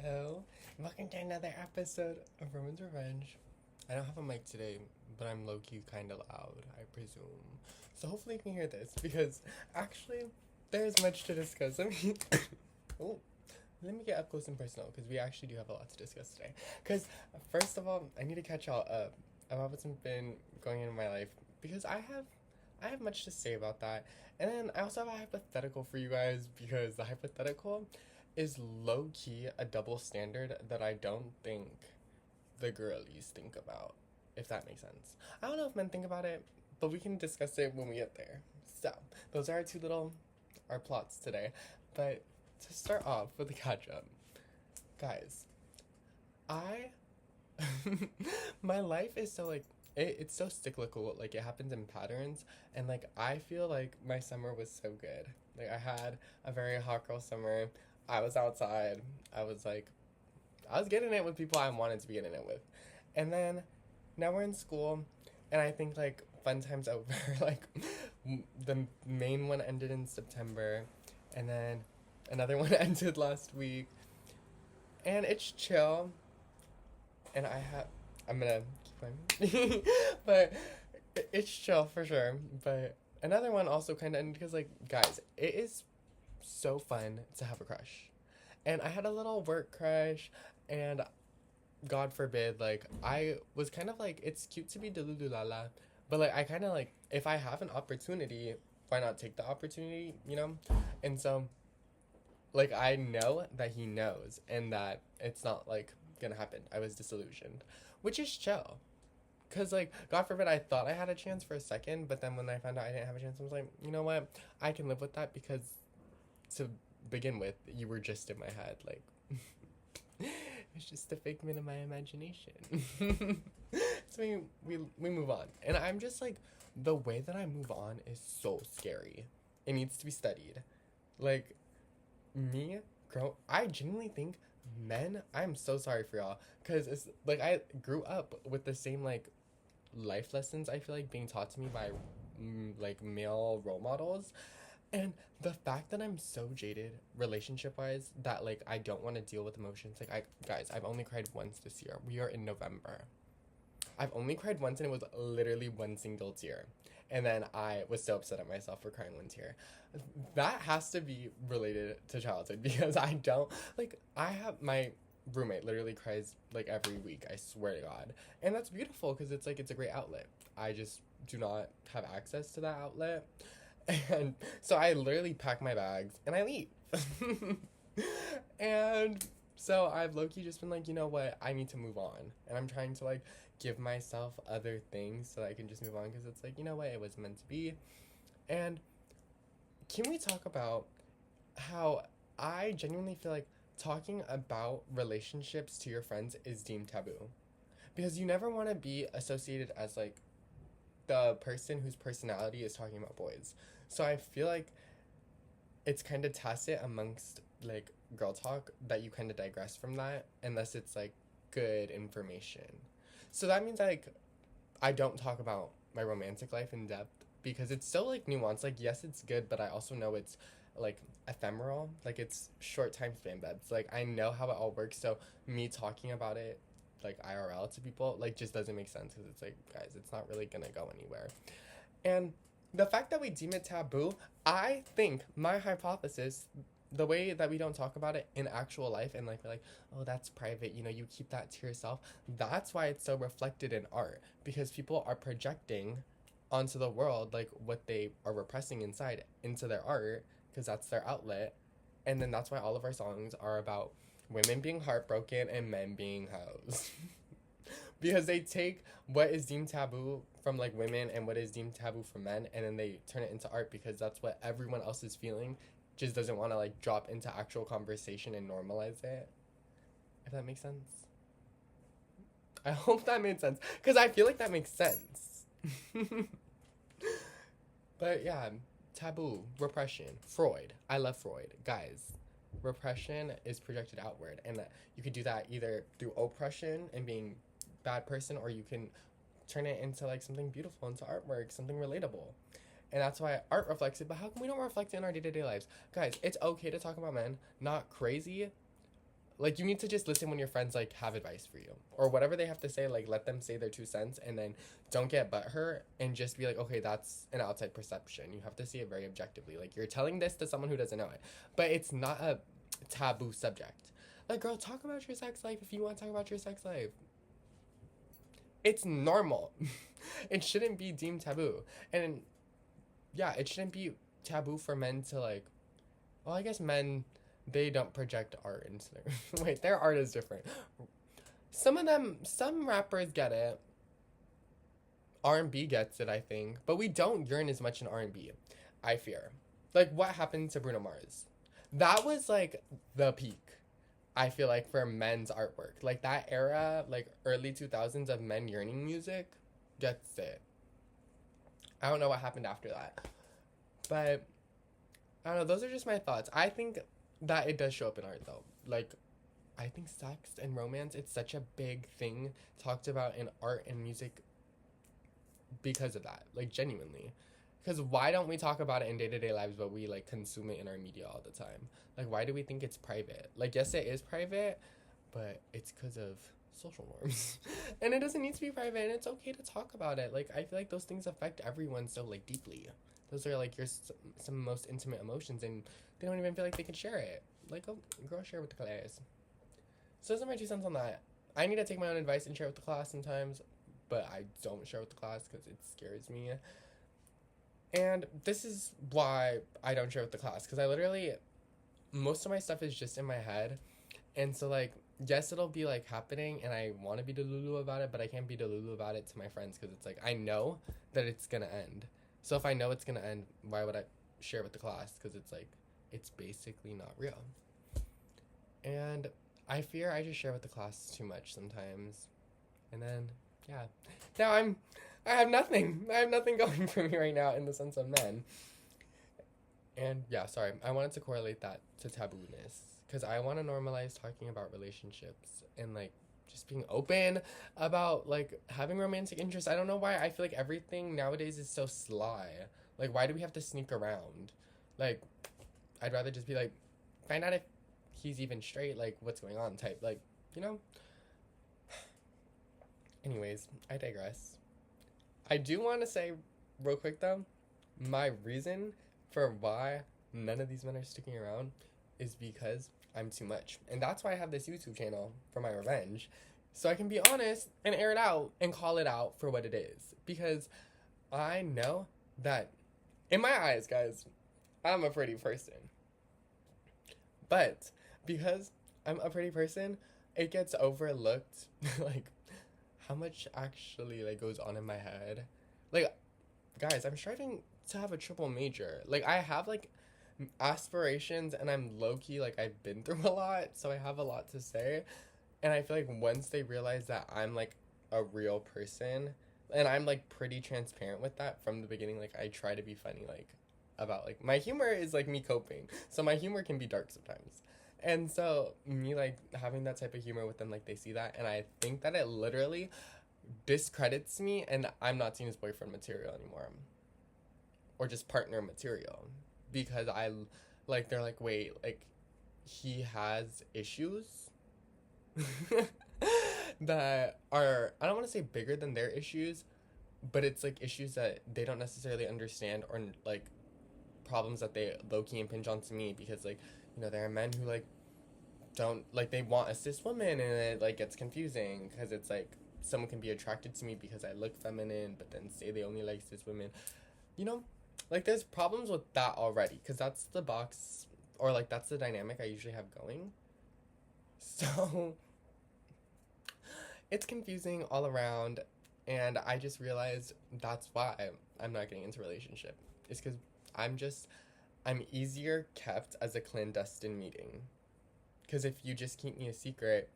Hello, welcome to another episode of Roman's Revenge. I don't have a mic today, but I'm low-key kind of loud, I presume. So hopefully you can hear this, because actually, there's much to discuss. Oh, let me get up close and personal, because we actually do have a lot to discuss today. Because, first of all, I need to catch y'all up about what's been going on in my life, because I have much to say about that. And then I also have a hypothetical for you guys, because the hypothetical is low-key a double standard that I don't think the girlies think about, if that makes sense. I don't know if men think about it, but we can discuss it when we get there. So, those are our plots today. But to start off with the catch-up, guys, I, my life is so, like, it's so cyclical, like, it happens in patterns, and, like, I feel like my summer was so good. Like, I had a very hot girl summer. I was outside. I was getting it with people I wanted to be getting it with. And then, now we're in school, and I think, like, fun time's over. Like, the main one ended in September, and then another one ended last week. And it's chill, and I'm gonna keep going. But it's chill for sure. But another one also kind of ended because, like, guys, it is so fun to have a crush. And I had a little work crush, and God forbid, like, I was kind of like, it's cute to be delululala, but, like, I kind of, like, if I have an opportunity, why not take the opportunity, you know? And so, like, I know that he knows, and that it's not, like, gonna happen. I was disillusioned, which is chill. Because, like, God forbid, I thought I had a chance for a second, but then when I found out I didn't have a chance, I was like, you know what? I can live with that, because to begin with, you were just in my head. Like, it's just a figment of my imagination. So we move on. And I'm just like, the way that I move on is so scary. It needs to be studied. Like, I genuinely think men, I'm so sorry for y'all. Because it's like, I grew up with the same, like, life lessons I feel like being taught to me by, like, male role models. And the fact that I'm so jaded relationship wise that, like, I don't want to deal with emotions. Like, I've only cried once this year. We are in November. I've only cried once, and it was literally one single tear. And then I was so upset at myself for crying one tear. That has to be related to childhood, because I don't, like, I have my roommate literally cries, like, every week, I swear to God. And that's beautiful, because it's, like, it's a great outlet. I just do not have access to that outlet. And so I literally pack my bags and I leave. And so I've low-key just been like, you know what, I need to move on. And I'm trying to, like, give myself other things so that I can just move on, because it's like, you know what, it was meant to be. And can we talk about how I genuinely feel like talking about relationships to your friends is deemed taboo? Because you never want to be associated as, like, the person whose personality is talking about boys. So I feel like it's kind of tacit amongst, like, girl talk that you kind of digress from that unless it's, like, good information. So that means, like, I don't talk about my romantic life in depth, because it's so, like, nuanced. Like, yes, it's good, but I also know it's, like, ephemeral. Like, it's short time span beds. Like, I know how it all works, so me talking about it, like, IRL to people, like, just doesn't make sense, because it's like, guys, it's not really gonna go anywhere. And the fact that we deem it taboo, I think my hypothesis, the way that we don't talk about it in actual life, and, like, we're like, oh, that's private, you know, you keep that to yourself. That's why it's so reflected in art, because people are projecting onto the world, like, what they are repressing inside into their art, because that's their outlet. And then that's why all of our songs are about women being heartbroken and men being hoes. Because they take what is deemed taboo from, like, women and what is deemed taboo from men, and then they turn it into art, because that's what everyone else is feeling, just doesn't want to, like, drop into actual conversation and normalize it. If that makes sense. I hope that made sense, because I feel like that makes sense. But yeah, taboo, repression, Freud. I love Freud. Guys, repression is projected outward, and you could do that either through oppression and being bad person, or you can turn it into, like, something beautiful, into artwork, something relatable. And that's why art reflects it. But how come we don't reflect it in our day-to-day lives? Guys, it's okay to talk about men, not crazy, Like, you need to just listen when your friends, like, have advice for you. Or whatever they have to say, like, let them say their 2 cents, and then don't get butthurt, and just be like, okay, that's an outside perception. You have to see it very objectively. Like, you're telling this to someone who doesn't know it. But it's not a taboo subject. Like, girl, talk about your sex life if you want to talk about your sex life. It's normal. It shouldn't be deemed taboo. And, yeah, it shouldn't be taboo for men to, like, well, I guess men, they don't project art into their... Wait, their art is different. Some rappers get it. R&B gets it, I think. But we don't yearn as much in R&B, I fear. Like, what happened to Bruno Mars? That was, like, the peak, I feel like, for men's artwork. Like, that era, like, early 2000s of men yearning music gets it. I don't know what happened after that. But... I don't know, those are just my thoughts. I think that it does show up in art, though. Like, I think sex and romance, it's such a big thing talked about in art and music because of that. Like, genuinely. Because why don't we talk about it in day-to-day lives, but we, like, consume it in our media all the time? Like, why do we think it's private? Like, yes, it is private, but it's because of social norms. And it doesn't need to be private, and it's okay to talk about it. Like, I feel like those things affect everyone so, like, deeply. Those are, like, your some most intimate emotions, and they don't even feel like they can share it. Like, oh, girl, share with the class. So those are my 2 cents on that. I need to take my own advice and share with the class sometimes, but I don't share with the class because it scares me. And this is why I don't share with the class, because I literally, most of my stuff is just in my head. And so, like, yes, it'll be, like, happening, and I want to be delulu about it, but I can't be delulu about it to my friends, because it's, like, I know that it's going to end. So if I know it's going to end, why would I share with the class? Because it's, like, it's basically not real. And I fear I just share with the class too much sometimes. And then, yeah. Now I have nothing. I have nothing going for me right now in the sense of men. And, yeah, sorry. I wanted to correlate that to taboo-ness. Because I want to normalize talking about relationships and, like, just being open about, like, having romantic interests. I don't know why I feel like everything nowadays is so sly. Like, why do we have to sneak around? Like, I'd rather just be like, find out if he's even straight, like, what's going on type. Like, you know? Anyways, I digress. I do want to say, real quick, though, my reason for why none of these men are sticking around is because I'm too much. And that's why I have this YouTube channel for my revenge. So I can be honest and air it out and call it out for what it is. Because I know that, in my eyes, guys, I'm a pretty person. But because I'm a pretty person, it gets overlooked, like, how much actually, like, goes on in my head. Like, guys, I'm striving to have a triple major. Like, I have, like, aspirations, and I'm low-key, like, I've been through a lot, so I have a lot to say. And I feel like once they realize that I'm, like, a real person, and I'm, like, pretty transparent with that from the beginning, like, I try to be funny, like, about, like, my humor is, like, me coping, so my humor can be dark sometimes. And so me, like, having that type of humor with them, like, they see that, and I think that it literally discredits me, and I'm not seen as boyfriend material anymore, or just partner material, because I, like, they're like, wait, like, he has issues that are, I don't want to say bigger than their issues, but it's, like, issues that they don't necessarily understand, or, like, problems that they low-key impinge onto me, because, like, you know, there are men who, like, don't, like, they want a cis woman, and it, like, gets confusing, because it's, like, someone can be attracted to me because I look feminine, but then say they only like cis women, you know? Like, there's problems with that already, because that's the box, or, like, that's the dynamic I usually have going. So, it's confusing all around, and I just realized that's why I'm not getting into a relationship. It's because I'm easier kept as a clandestine meeting. Because if you just keep me a secret,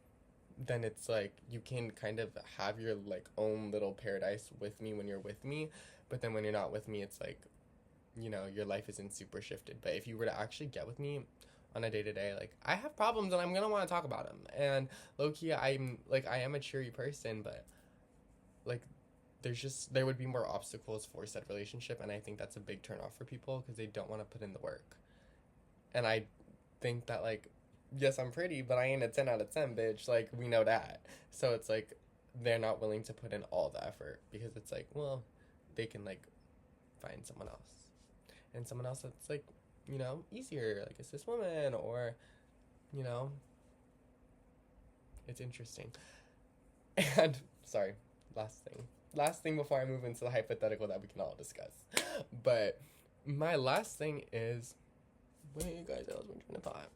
then it's, like, you can kind of have your, like, own little paradise with me when you're with me, but then when you're not with me, it's, like, you know, your life isn't super shifted. But if you were to actually get with me on a day-to-day, like, I have problems, and I'm gonna want to talk about them. And low-key, I'm, like, I am a cheery person, but, like, there would be more obstacles for said relationship, and I think that's a big turn off for people, because they don't want to put in the work. And I think that, like, yes, I'm pretty, but I ain't a 10 out of 10, bitch. Like, we know that. So it's like, they're not willing to put in all the effort because it's like, well, they can, like, find someone else. And someone else that's, like, you know, easier, like a cis woman, or, you know, it's interesting. And, sorry, last thing before I move into the hypothetical that we can all discuss. But my last thing is, wait, guys, I was trying to thought.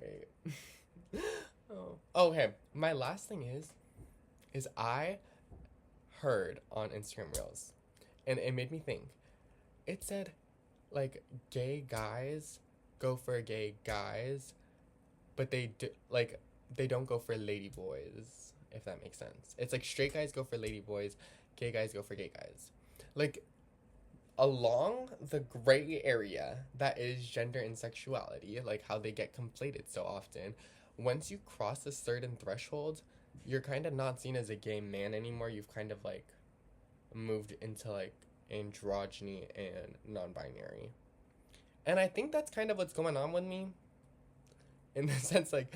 Wait. Oh, okay. My last thing is I heard on Instagram Reels, and it made me think. It said, like, gay guys go for gay guys, but they don't go for lady boys, if that makes sense. It's like straight guys go for lady boys, gay guys go for gay guys. Like, along the gray area that is gender and sexuality, like how they get conflated so often, once you cross a certain threshold, you're kind of not seen as a gay man anymore. You've kind of, like, moved into, like, androgyny and non-binary. And I think that's kind of what's going on with me, in the sense, like,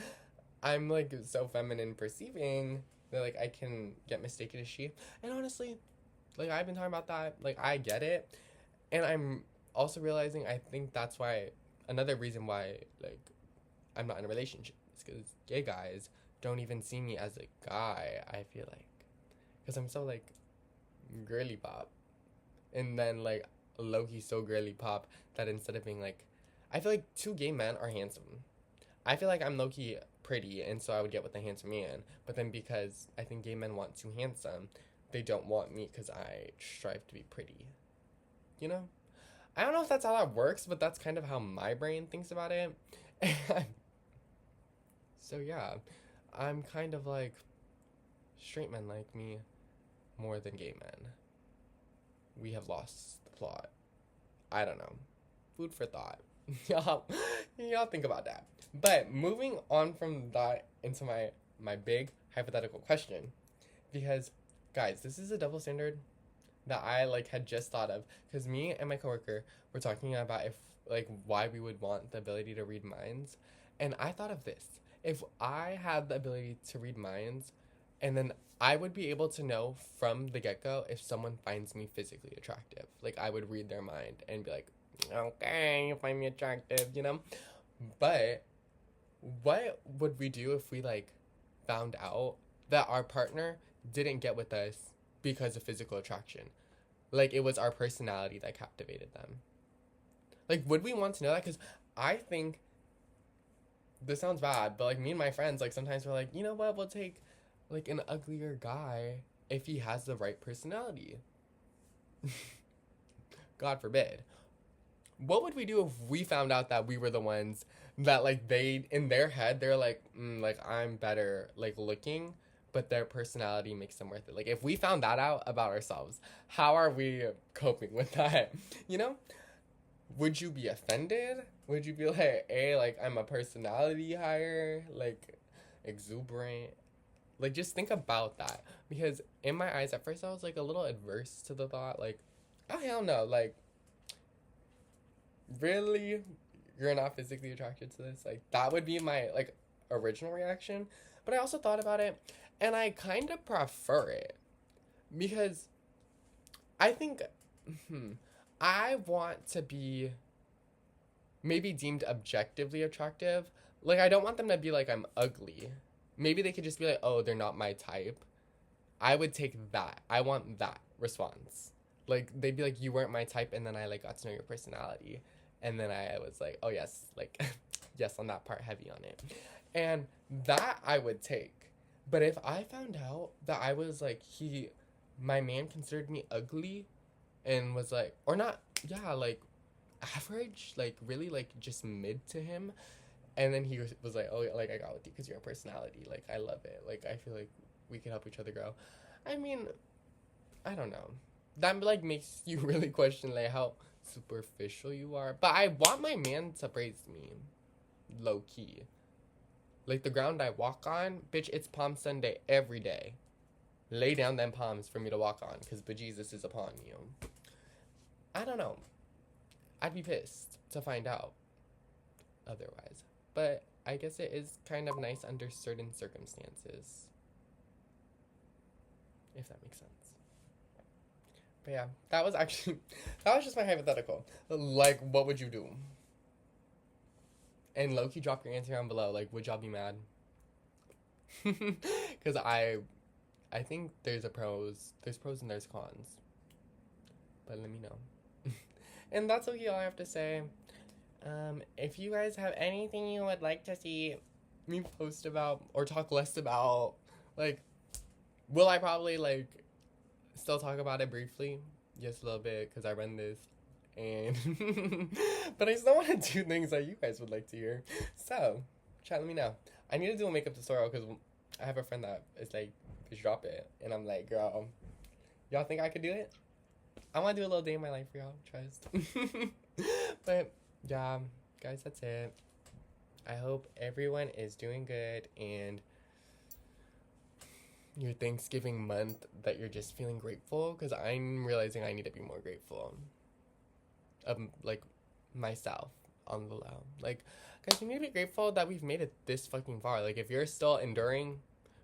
I'm, like, so feminine perceiving that, like, I can get mistaken as she. And honestly, like, I've been talking about that. Like, I get it. And I'm also realizing I think that's why, another reason why, like, I'm not in a relationship is because gay guys don't even see me as a guy, I feel like. Because I'm so, like, girly pop. And then, like, Lowkey so girly pop that instead of being, like, I feel like two gay men are handsome. I feel like I'm low-key pretty, and so I would get with a handsome man. But then because I think gay men want too handsome, they don't want me because I strive to be pretty. You know? I don't know if that's how that works, but that's kind of how my brain thinks about it. So yeah, I'm kind of like, straight men like me more than gay men. We have lost the plot. I don't know. Food for thought. y'all think about that. But moving on from that into my big hypothetical question, because guys, this is a double standard that I, like, had just thought of, because me and my coworker were talking about if, like, why we would want the ability to read minds, and I thought of this: if I had the ability to read minds, and then I would be able to know from the get-go if someone finds me physically attractive. Like, I would read their mind and be like, okay, you find me attractive, you know? But what would we do if we, like, found out that our partner didn't get with us because of physical attraction? Like, it was our personality that captivated them. Like, would we want to know that? Because I think, this sounds bad, but, like, me and my friends, like, sometimes we're like, you know what, we'll take, like, an uglier guy if he has the right personality. God forbid. What would we do if we found out that we were the ones that, like, they, in their head, they're like, like, I'm better, like, looking, but their personality makes them worth it? Like, if we found that out about ourselves, how are we coping with that? You know? Would you be offended? Would you be like, hey, like, I'm a personality higher, like, exuberant? Like, just think about that. Because in my eyes, at first, I was, like, a little adverse to the thought, like, oh, hell no, like, really? You're not physically attracted to this? Like, that would be my, like, original reaction. But I also thought about it, and I kind of prefer it. Because I think, I want to be maybe deemed objectively attractive. Like, I don't want them to be like, I'm ugly. Maybe they could just be like, oh, they're not my type. I would take that. I want that response. Like, they'd be like, you weren't my type, and then I, like, got to know your personality. And then I was like, oh, yes, like, yes, on that part, heavy on it. And that I would take. But if I found out that I was, like, my man considered me ugly and was, like, or not, yeah, like, average, like, really, like, just mid to him. And then he was like, oh, like, I got with you because you're a personality. Like, I love it. Like, I feel like we can help each other grow. I mean, I don't know. That, like, makes you really question, like, how superficial you are. But I want my man to praise me. Low key. Like, the ground I walk on, bitch, it's Palm Sunday every day. Lay down them palms for me to walk on, because bejesus is upon you. I don't know. I'd be pissed to find out otherwise. but I guess it is kind of nice under certain circumstances. If that makes sense. But yeah, that was just my hypothetical. Like, what would you do? And Lowkey, drop your answer down below. Like, would y'all be mad? Because I think there's pros and there's cons. But let me know. And that's all I have to say. If you guys have anything you would like to see me post about or talk less about, like, will I probably, like, still talk about it briefly? Just a little bit, because I run this. And but I still want to do things that you guys would like to hear. So, chat, let me know. I need to do a makeup tutorial, because I have a friend that is like, just drop it. And I'm like, girl, y'all think I could do it? I want to do a little day in my life for y'all. Trust. But, yeah, guys, that's it. I hope everyone is doing good, and your Thanksgiving month that you're just feeling grateful, because I'm realizing I need to be more grateful of, like, myself on the low. Like, guys, we need to be grateful that we've made it this fucking far. Like, if you're still enduring,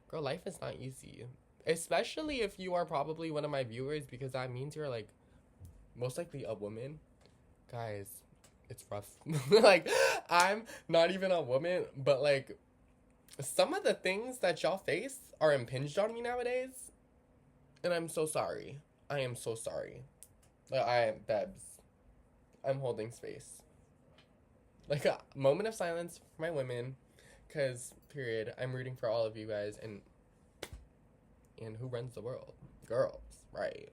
girl, life is not easy. Especially if you are probably one of my viewers, because that means you're, like, most likely a woman. Guys, it's rough. Like, I'm not even a woman, but, like, some of the things that y'all face are impinged on me nowadays. And I'm so sorry. I am so sorry. Like, Bebs, I'm holding space. Like, a moment of silence for my women. Because, period, I'm rooting for all of you guys. And who runs the world? Girls, right?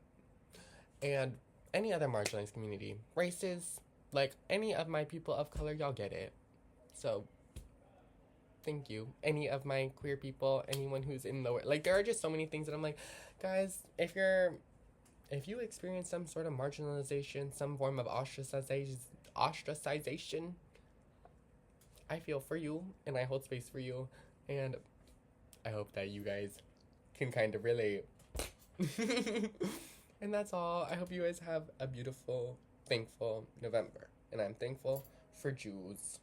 And any other marginalized community. Races. Like, any of my people of color, y'all get it. So, thank you. Any of my queer people, anyone who's in the... Like, there are just so many things that I'm like, guys, if you experience some sort of marginalization, some form of ostracization, I feel for you, and I hold space for you, and I hope that you guys can kind of relate. And that's all. I hope you guys have a beautiful, thankful November. And I'm thankful for Jews.